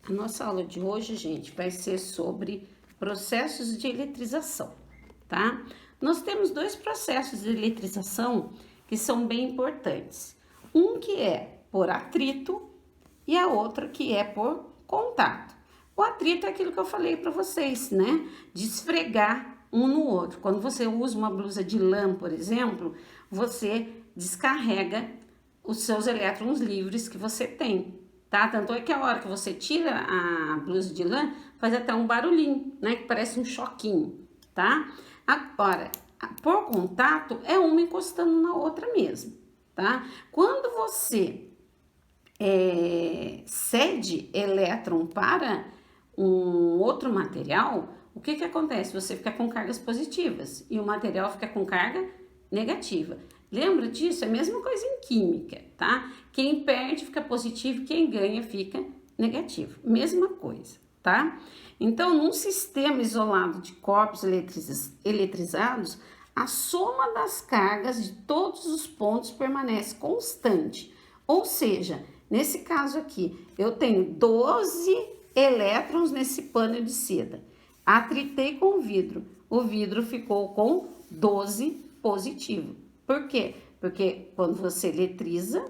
A nossa aula de hoje, gente, vai ser sobre processos de eletrização, tá? Nós temos dois processos de eletrização que são bem importantes. Um que é por atrito e a outra que é por contato. O atrito é aquilo que eu falei para vocês, né? De esfregar um no outro. Quando você usa uma blusa de lã, por exemplo, você descarrega os seus elétrons livres que você tem, tá? Tanto é que a hora que você tira a blusa de lã, faz até um barulhinho, né? Que parece um choquinho, tá? Agora, por contato, é uma encostando na outra mesmo, tá? Quando você cede elétron para um outro material, o que acontece? Você fica com cargas positivas e o material fica com carga negativa. Lembra disso? É a mesma coisa em química, tá? Quem perde fica positivo, quem ganha fica negativo. Mesma coisa, tá? Então, num sistema isolado de corpos eletrizados, a soma das cargas de todos os pontos permanece constante. Ou seja, nesse caso aqui, eu tenho 12 elétrons nesse pano de seda. Atritei com o vidro ficou com 12 positivo. Por quê? Porque quando você eletriza,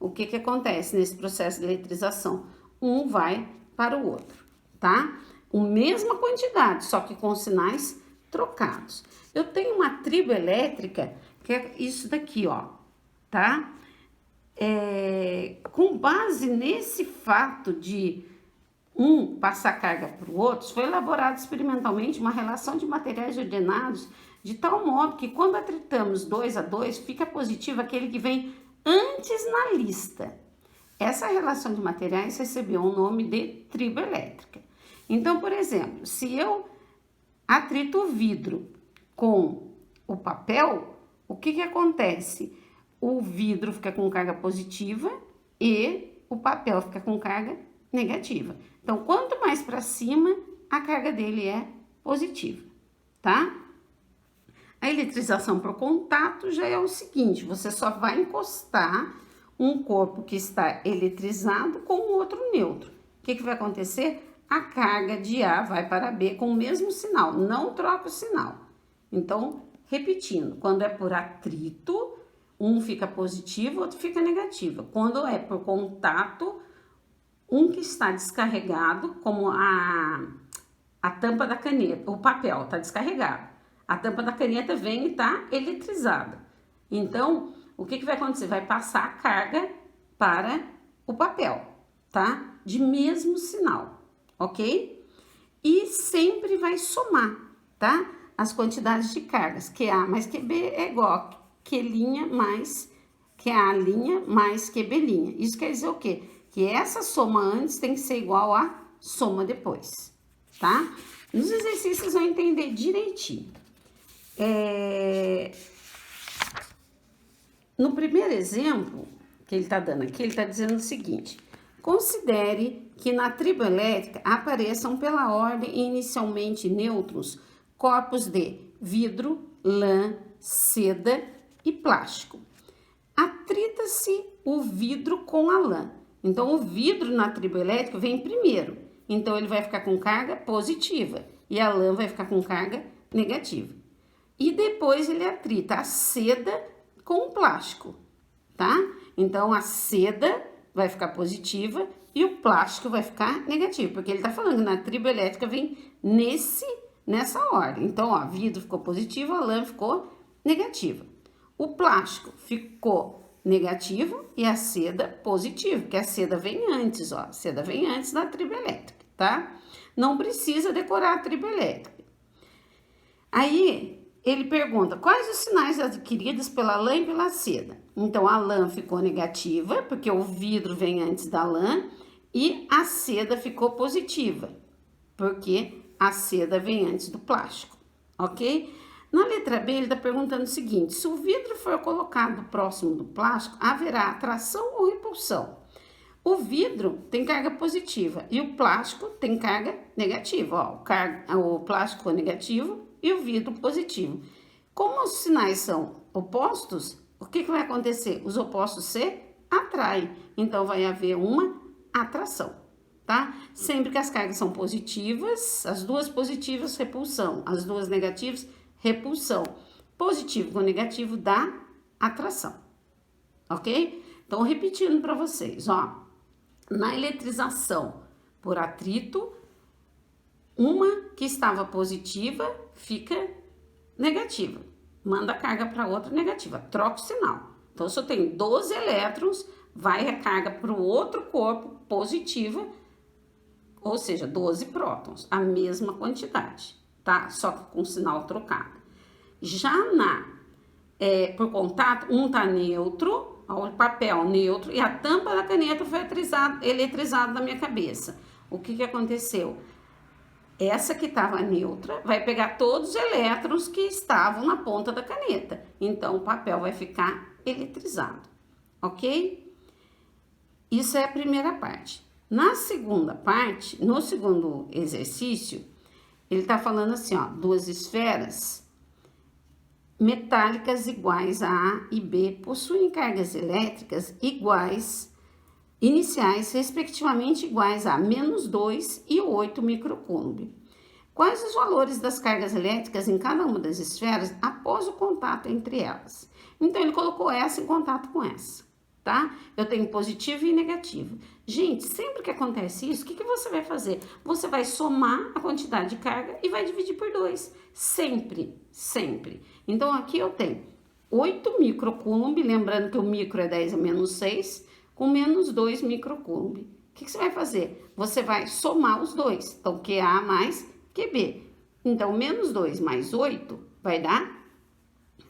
o que acontece nesse processo de eletrização? Um vai para o outro, tá? A mesma quantidade, só que com sinais trocados. Eu tenho uma tribo elétrica, que é isso daqui, ó, tá? Com base nesse fato de um passar carga para o outro, foi elaborada experimentalmente uma relação de materiais ordenados de tal modo que quando atritamos 2 a 2, fica positivo aquele que vem antes na lista. Essa relação de materiais recebeu o nome de tribo elétrica. Então, por exemplo, se eu atrito o vidro com o papel, o que acontece? O vidro fica com carga positiva e o papel fica com carga negativa. Então, quanto mais para cima, a carga dele é positiva, tá? A eletrização por contato já é o seguinte, você só vai encostar um corpo que está eletrizado com o outro neutro. O que vai acontecer? A carga de A vai para B com o mesmo sinal, não troca o sinal. Então, repetindo, quando é por atrito, um fica positivo, outro fica negativo. Quando é por contato, um que está descarregado, como a tampa da caneta, o papel está descarregado. A tampa da caneta vem e está eletrizada. Então, o que vai acontecer? Vai passar a carga para o papel, tá? De mesmo sinal, ok? E sempre vai somar, tá? As quantidades de cargas, QA mais QB é igual a Q' mais QA' mais QB'. Isso quer dizer o quê? Que essa soma antes tem que ser igual à soma depois, tá? Nos exercícios vocês vão entender direitinho. No primeiro exemplo que ele está dando aqui, ele está dizendo o seguinte: considere que na tribo elétrica apareçam pela ordem inicialmente neutros corpos de vidro, lã, seda e plástico. Atrita-se o vidro com a lã. Então, o vidro na tribo elétrica vem primeiro. Então, ele vai ficar com carga positiva e a lã vai ficar com carga negativa. E depois ele atrita a seda com o plástico, tá? Então, a seda vai ficar positiva e o plástico vai ficar negativo, porque ele tá falando que na tribo elétrica vem nessa ordem. Então, ó, vidro ficou positivo, a lã ficou negativa. O plástico ficou negativo e a seda positivo, porque a seda vem antes, ó. A seda vem antes da tribo elétrica, tá? Não precisa decorar a tribo elétrica. Aí, ele pergunta, quais os sinais adquiridos pela lã e pela seda? Então, a lã ficou negativa, porque o vidro vem antes da lã, e a seda ficou positiva, porque a seda vem antes do plástico, ok? Na letra B, ele está perguntando o seguinte, se o vidro for colocado próximo do plástico, haverá atração ou repulsão? O vidro tem carga positiva e o plástico tem carga negativa, ó, o plástico negativo e o vidro positivo. Como os sinais são opostos, o que vai acontecer? Os opostos se atraem, então vai haver uma atração, tá? Sempre que as cargas são positivas, as duas positivas, repulsão, as duas negativas, repulsão. Positivo com negativo dá atração, ok? Então, repetindo para vocês, ó, na eletrização por atrito, uma que estava positiva fica negativa, manda a carga para outra negativa, troca o sinal. Então, se eu tenho 12 elétrons, vai a carga para o outro corpo positiva, ou seja, 12 prótons, a mesma quantidade, tá? Só que com sinal trocado. Já por contato, um tá neutro, o papel neutro, e a tampa da caneta foi eletrizada na minha cabeça. O que aconteceu? Essa que estava neutra vai pegar todos os elétrons que estavam na ponta da caneta. Então, o papel vai ficar eletrizado, ok? Isso é a primeira parte. Na segunda parte, no segundo exercício, ele tá falando assim, ó, duas esferas metálicas iguais a A e B possuem cargas elétricas iguais, iniciais, respectivamente iguais a -2 e 8 microcoulomb. Quais os valores das cargas elétricas em cada uma das esferas após o contato entre elas? Então, ele colocou essa em contato com essa, tá? Eu tenho positivo e negativo. Gente, sempre que acontece isso, o que você vai fazer? Você vai somar a quantidade de carga e vai dividir por 2. Sempre, sempre. Então, aqui eu tenho 8 microcoulomb, lembrando que o micro é 10 a menos 6, com -2 microcoulomb. O que você vai fazer? Você vai somar os dois. Então, QA mais QB. Então, -2 mais 8 vai dar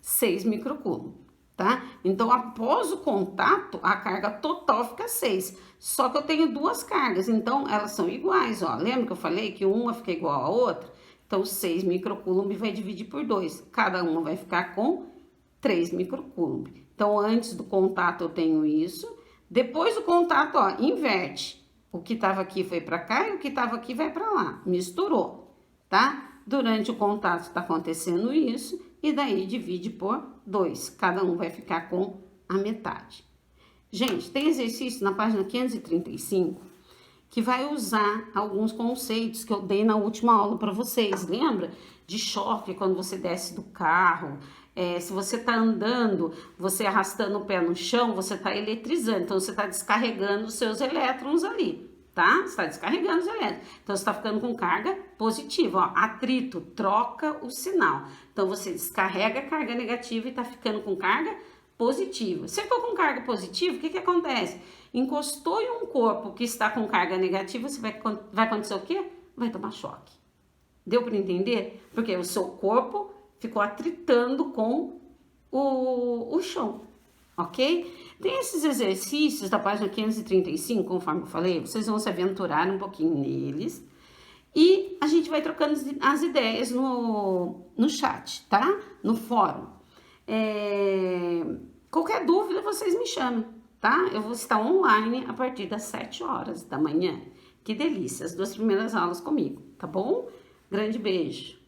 6 microcoulomb, tá? Então, após o contato, a carga total fica 6. Só que eu tenho duas cargas, então elas são iguais, ó. Lembra que eu falei que uma fica igual à outra? Então, 6 microcoulomb vai dividir por 2. Cada uma vai ficar com 3 microcoulomb. Então, antes do contato eu tenho isso. Depois do contato, ó, inverte. O que estava aqui foi para cá e o que estava aqui vai para lá. Misturou, tá? Durante o contato está acontecendo isso e daí divide por 2. Cada um vai ficar com a metade. Gente, tem exercício na página 535 que vai usar alguns conceitos que eu dei na última aula para vocês. Lembra? De choque, quando você desce do carro. Se você tá andando, você arrastando o pé no chão, você tá eletrizando. Então, você tá descarregando os seus elétrons ali, tá? Você tá descarregando os elétrons. Então, você tá ficando com carga positiva, ó. Atrito, troca o sinal. Então, você descarrega a carga negativa e tá ficando com carga positiva. Se ficou com carga positiva, o que acontece? Encostou em um corpo que está com carga negativa, você vai acontecer o quê? Vai tomar choque. Deu para entender? Porque o seu corpo ficou atritando com o chão, ok? Tem esses exercícios da página 535, conforme eu falei, vocês vão se aventurar um pouquinho neles. E a gente vai trocando as ideias no chat, tá? No fórum. Qualquer dúvida, vocês me chamam, tá? Eu vou estar online a partir das 7 horas da manhã. Que delícia, as 2 primeiras aulas comigo, tá bom? Grande beijo.